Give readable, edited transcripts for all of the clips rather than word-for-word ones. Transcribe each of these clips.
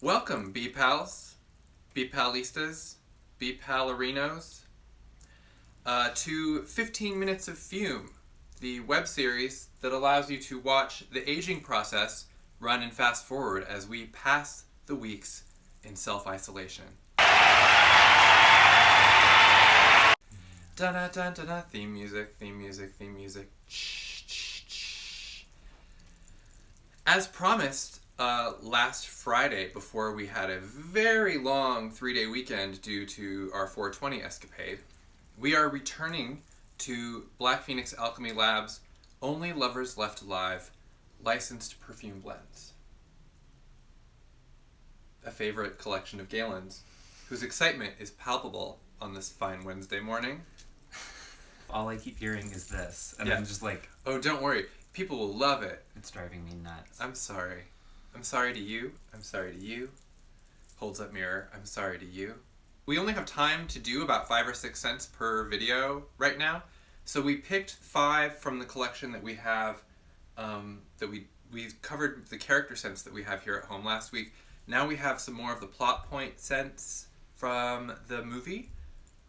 Welcome, B-Pals, B-Palistas, B-Palerinos, to 15 Minutes of Fume, the web series that allows you to watch the aging process run and fast forward as we pass the weeks in self-isolation. Da-da-da-da-da, theme music, theme music, theme music. As promised, last Friday, before we had a very long 3-day weekend due to our 420 escapade, we are returning to Black Phoenix Alchemy Labs' Only Lovers Left Alive licensed perfume blends. A favorite collection of Galen's, whose excitement is palpable on this fine Wednesday morning. All I keep hearing is this, and Yeah. I'm just like, Oh, don't worry. People will love it. it's driving me nuts. I'm sorry. I'm sorry to you. I'm sorry to you. Holds up mirror. I'm sorry to you. We only have time to do about 5 or 6 cents per video right now. So we picked 5 from the collection that we have, that we covered the character scents that we have here at home last week. Now we have some more of the plot point scents from the movie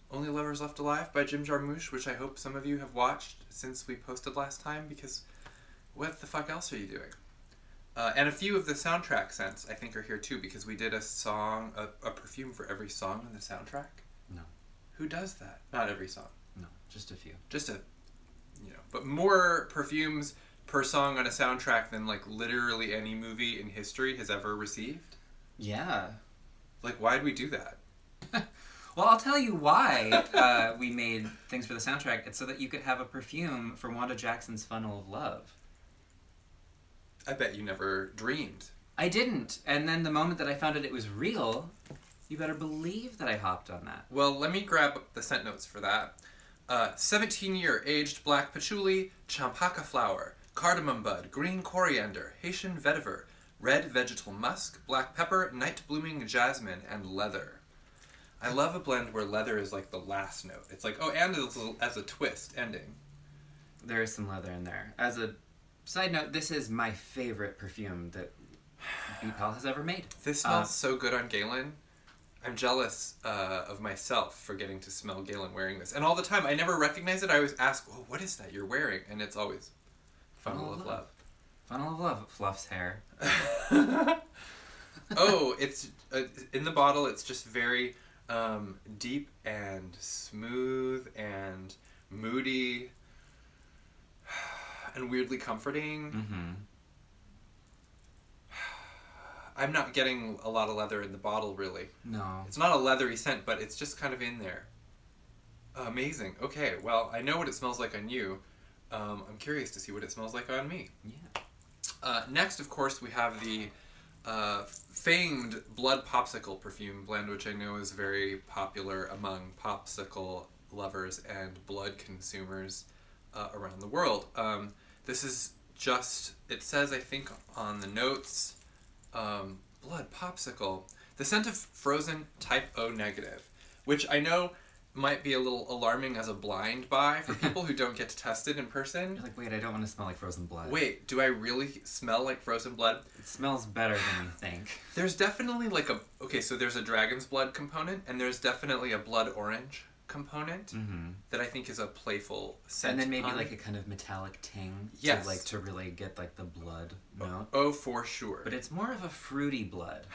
Only Lovers Left Alive by Jim Jarmusch, which I hope some of you have watched since we posted last time, because what the fuck else are you doing? And a few of the soundtrack scents, I think, are here too, because we did a song, a perfume for every song on the soundtrack. No. Who does that? Not every song. No, just a few. Just but more perfumes per song on a soundtrack than, like, literally any movie in history has ever received. Yeah. Like, why'd we do that? Well, I'll tell you why we made things for the soundtrack. It's so that you could have a perfume for Wanda Jackson's Funnel of Love. I bet you never dreamed. I didn't. And then the moment that I found out it was real, you better believe that I hopped on that. Well, let me grab up the scent notes for that. 17-year aged black patchouli, champaca flower, cardamom bud, green coriander, Haitian vetiver, red vegetal musk, black pepper, night blooming jasmine, and leather. I love a blend where leather is like the last note. It's like, oh, and as a twist ending. There is some leather in there. As a side note, this is my favorite perfume that B-Pal has ever made. This smells so good on Galen. I'm jealous of myself for getting to smell Galen wearing this. And all the time, I never recognize it. I always ask, oh, what is that you're wearing? And it's always Funnel of Love. Funnel of Love. Fluff's hair. Oh, it's in the bottle, it's just very deep and smooth and moody and weirdly comforting. Mm-hmm. I'm not getting a lot of leather in the bottle, really. No. It's not a leathery scent, but it's just kind of in there. Amazing. Okay, well, I know what it smells like on you. I'm curious to see what it smells like on me. Yeah. Next, of course, we have the famed Blood Popsicle perfume blend, which I know is very popular among popsicle lovers and blood consumers around the world. This is just, it says, I think, on the notes, Blood Popsicle, the scent of frozen type O negative, which I know might be a little alarming as a blind buy for people who don't get to test it in person. You're like, wait, I don't want to smell like frozen blood. Wait, do I really smell like frozen blood? It smells better than you think. There's definitely like so there's a dragon's blood component, and there's definitely a blood orange component that I think is a playful scent. And then maybe on like it. a kind of metallic ting Yes. to really get like the blood note. Oh, for sure. But it's more of a fruity blood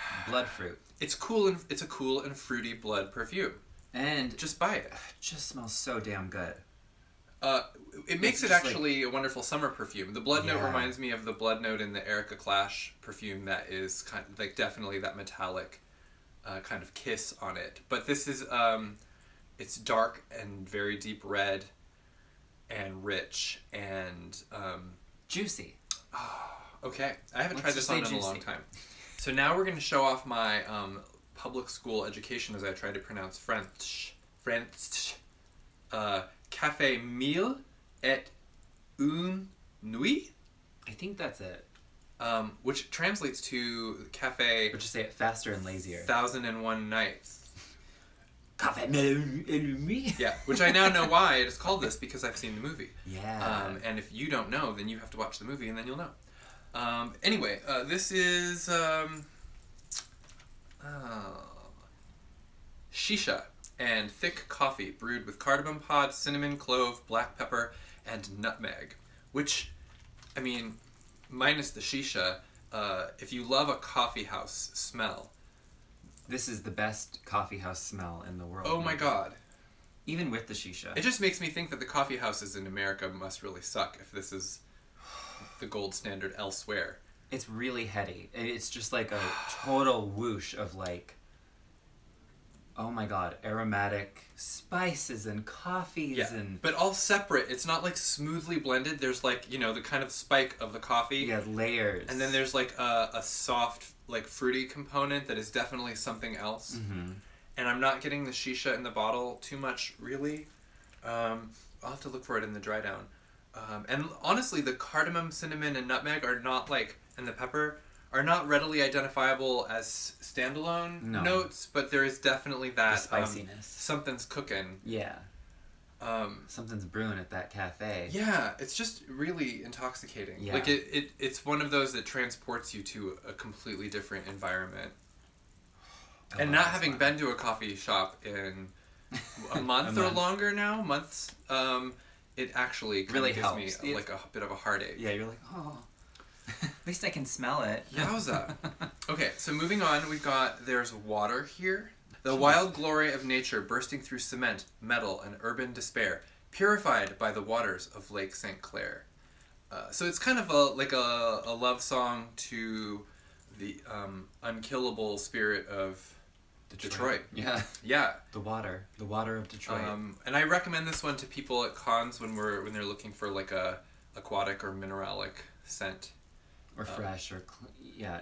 fruit. It's cool, and it's a cool and fruity blood perfume. And Just buy it. just smells so damn good. It makes it just actually a wonderful summer perfume. The blood note Yeah. reminds me of the blood note in the Erica Clash perfume that is kind of like definitely that metallic kind of kiss on it. But this is it's dark and very deep red and rich and Juicy. okay. I haven't Let's tried this just on say in a long juicy. time. So now we're going to show off my public school education as I try to pronounce French. Café MILLE et une nuit, I think that's it. which translates to Café Or just say it faster and lazier. 1001 Nights. Café me. Yeah, which I now know why it is called this, because I've seen the movie. Yeah. And if you don't know, then you have to watch the movie and then you'll know. Anyway, this is Shisha and thick coffee brewed with cardamom pods, cinnamon, clove, black pepper, and nutmeg. Which, I mean, minus the shisha, if you love a coffee house smell... This is the best coffee house smell in the world. Oh my god. Even with the shisha. It just makes me think that the coffee houses in America must really suck if this is the gold standard elsewhere. It's really heady. It's just like a total whoosh of like, oh my god, aromatic spices and coffees and... But all separate. It's not like smoothly blended. There's like, you know, the kind of spike of the coffee. Yeah, layers. And then there's like a soft, like fruity component that is definitely something else. Mm-hmm. And I'm not getting the shisha in the bottle too much, really. I'll have to look for it in the dry down. And honestly, the cardamom, cinnamon, and nutmeg are not like, and the pepper are not readily identifiable as standalone notes, but there is definitely that the spiciness. Something's cooking. Yeah. Something's brewing at that cafe. Yeah, it's just really intoxicating. Yeah. Like it's one of those that transports you to a completely different environment. And not having been to a coffee shop in a month or longer now, it actually really gives helps. me like a bit of a heartache. Yeah, you're like, oh, at least I can smell it. Yowza. Okay, so moving on, there's water here. The wild glory of nature bursting through cement, metal, and urban despair, purified by the waters of Lake St. Clair. So it's kind of a love song to the unkillable spirit of Detroit. Yeah. Yeah. The water of Detroit. And I recommend this one to people at cons when they're looking for like a aquatic or mineralic scent. Or fresh or yeah,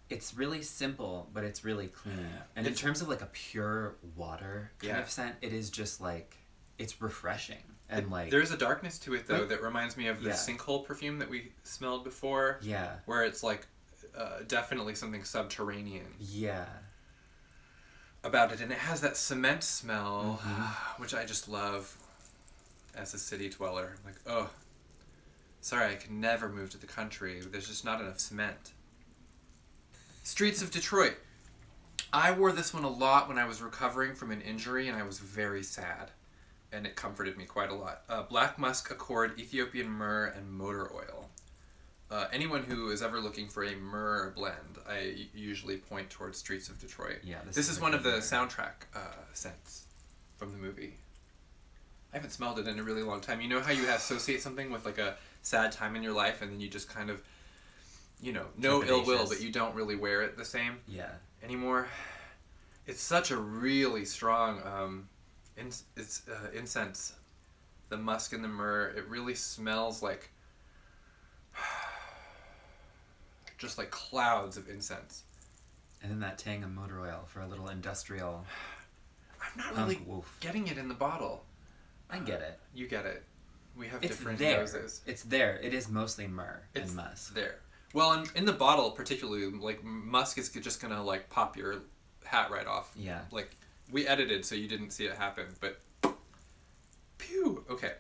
it's really simple, but it's really clean. And in terms of like a pure water kind of scent, it is just like, it's refreshing. And like there's a darkness to it though that reminds me of the sinkhole perfume that we smelled before. Yeah. Where it's like definitely something subterranean. Yeah. About it, and it has that cement smell, which I just love as a city dweller. Like, oh, sorry, I could never move to the country. There's just not enough cement. Streets of Detroit. I wore this one a lot when I was recovering from an injury, and I was very sad, and it comforted me quite a lot. Black musk, accord, Ethiopian myrrh, and motor oil. Anyone who is ever looking for a myrrh blend, I usually point towards Streets of Detroit. Yeah, this is one of the soundtrack scents from the movie. I haven't smelled it in a really long time. You know how you associate something with like a sad time in your life, and then you just kind of, you know, no ill will, but you don't really wear it the same anymore. It's such a really strong incense. The musk and the myrrh, it really smells like just like clouds of incense. And then that tang of motor oil for a little industrial. I'm not really getting it in the bottle. I get it. You get it. We have It's different there. noses. It's there. It is mostly myrrh and musk. It's there. Well, in the bottle particularly, like musk is just gonna like pop your hat right off. Yeah. Like we edited so you didn't see it happen, but pew. Okay.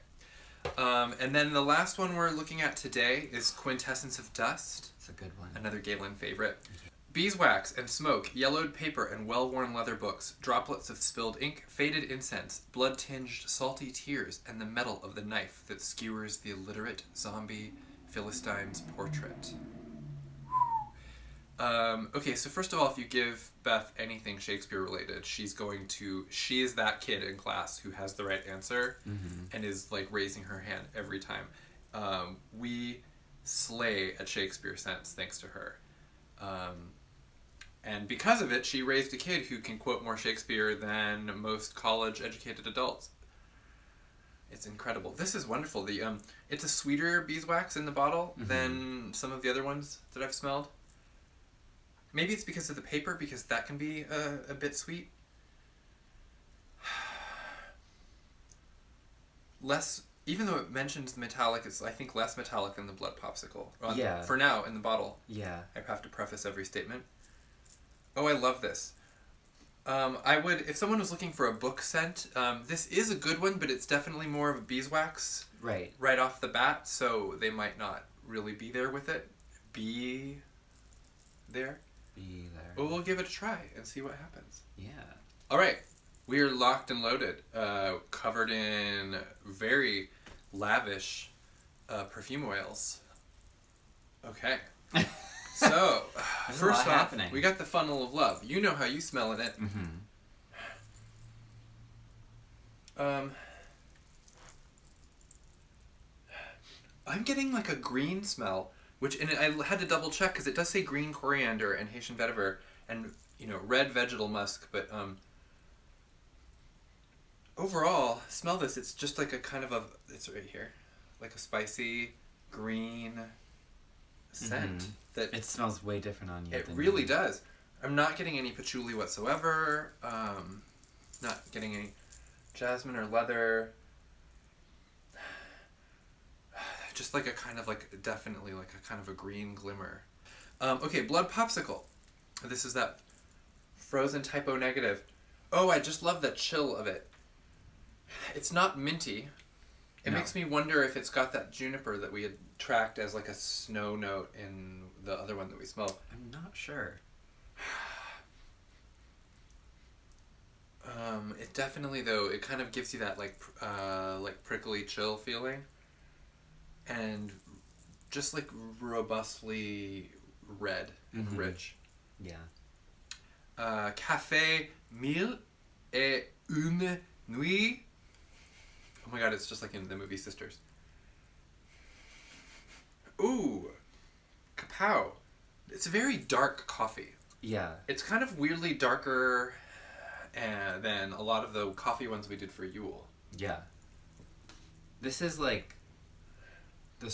And then the last one we're looking at today is Quintessence of Dust. It's a good one. Another Galen favorite. Beeswax and smoke, yellowed paper and well-worn leather books, droplets of spilled ink, faded incense, blood-tinged salty tears, and the metal of the knife that skewers the illiterate zombie Philistine's portrait. Okay, so first of all, if you give Beth anything Shakespeare related, she is that kid in class who has the right answer and is like raising her hand every time. We slay at Shakespeare sense thanks to her. And because of it, she raised a kid who can quote more Shakespeare than most college-educated adults. It's incredible. This is wonderful. It's a sweeter beeswax in the bottle than some of the other ones that I've smelled. Maybe it's because of the paper, because that can be a bit sweet. Less, even though it mentions the metallic, it's I think less metallic than the blood popsicle. For now, in the bottle. Yeah. I have to preface every statement. Oh, I love this. I would, if someone was looking for a book scent, this is a good one, but it's definitely more of a beeswax. Right off the bat, so they might not really be there with it. Be there. Well, we'll give it a try and see what happens. Yeah. All right. We are locked and loaded, covered in very lavish perfume oils. Okay. So, first off, we got the funnel of love. You know how you smell in it. I'm getting like a green smell, and I had to double check because it does say green coriander and Haitian vetiver and, red vegetal musk, but overall, smell this. It's just like it's right here, like a spicy green scent. That it smells way different on you. It really does. I'm not getting any patchouli whatsoever. Not getting any jasmine or leather. Just like a kind of definitely like a kind of a green glimmer. Okay, Blood Popsicle. This is that frozen typo negative. Oh, I just love the chill of it. It's not minty. It makes me wonder if it's got that juniper that we had tracked as like a snow note in the other one that we smelled. I'm not sure. It definitely, though, it kind of gives you that like prickly chill feeling. And just like robustly red and rich. Yeah. CAFÉ, MILLE et NUITS. Oh my god, it's just like in the movie Sisters. Ooh. Kapow. It's a very dark coffee. Yeah. It's kind of weirdly darker than a lot of the coffee ones we did for Yule. Yeah. This is like the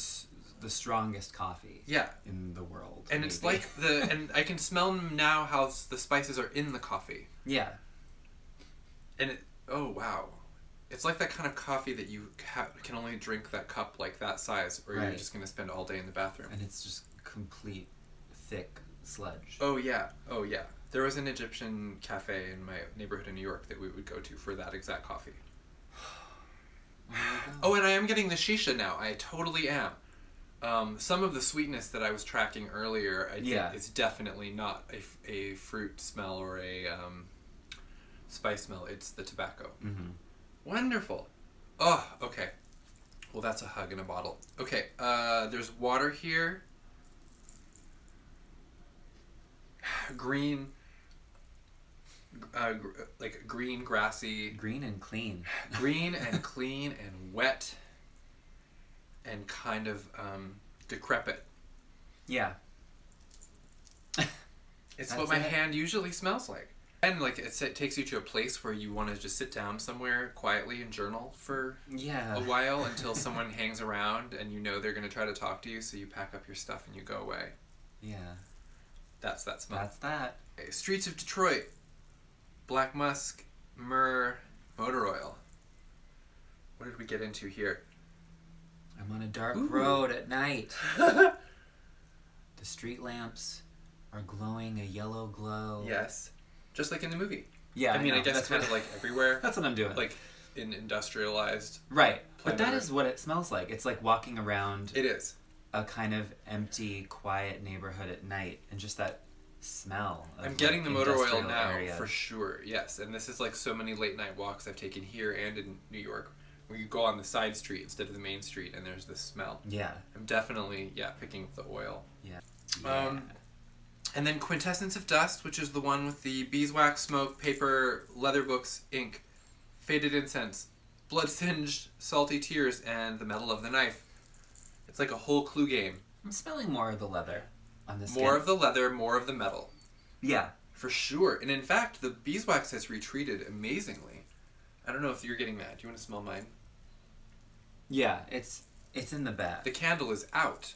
strongest coffee in the world. And it's like and I can smell now how the spices are in the coffee. Yeah. And oh wow. It's like that kind of coffee that you can only drink that cup like that size, or you're just going to spend all day in the bathroom. And it's just complete thick sludge. Oh yeah. There was an Egyptian cafe in my neighborhood in New York that we would go to for that exact coffee. Oh, and I am getting the shisha now. I totally am. Some of the sweetness that I was tracking earlier, I think it's definitely not a fruit smell or a spice smell. It's the tobacco. Wonderful. Oh, okay. Well, that's a hug in a bottle. Okay, there's water here. Green, like green, grassy. Green and clean. Green and clean and wet and kind of decrepit. Yeah. It's what my hand usually smells like. And like it takes you to a place where you want to just sit down somewhere quietly and journal for a while until someone hangs around and you know they're going to try to talk to you, so you pack up your stuff and you go away. Yeah. That's that smell. That's that. Okay, Streets of Detroit. Black musk, myrrh, motor oil. What did we get into here? I'm on a dark road at night. The street lamps are glowing a yellow glow. Yes. Just like in the movie. Yeah, I mean, I guess kind of like everywhere. That's what I'm doing. Like in industrialized. Right. But that is what it smells like. It's like walking around. It is. A kind of empty, quiet neighborhood at night, and just that smell. I'm getting the motor oil now for sure. Yes, and this is like so many late night walks I've taken here and in New York, where you go on the side street instead of the main street, and there's this smell. Yeah. I'm definitely picking up the oil. Yeah. And then Quintessence of Dust, which is the one with the beeswax, smoke, paper, leather books, ink, faded incense, blood-singed salty tears, and the metal of the knife. It's like a whole clue game. I'm smelling more of the leather on this. More of the leather, more of the metal. Yeah. For sure. And in fact, the beeswax has retreated amazingly. I don't know if you're getting that. Do you want to smell mine? Yeah, it's in the bag. The candle is out.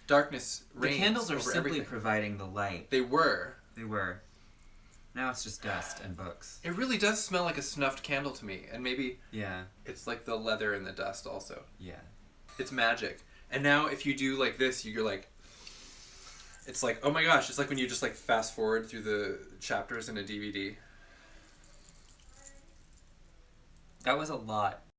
Darkness reigns. The candles are over simply everything. providing the light. They were. Now it's just dust and books. It really does smell like a snuffed candle to me. And maybe it's like the leather and the dust also. Yeah. It's magic. And now if you do like this, you're like, it's like, oh my gosh, it's like when you just like fast forward through the chapters in a DVD. That was a lot.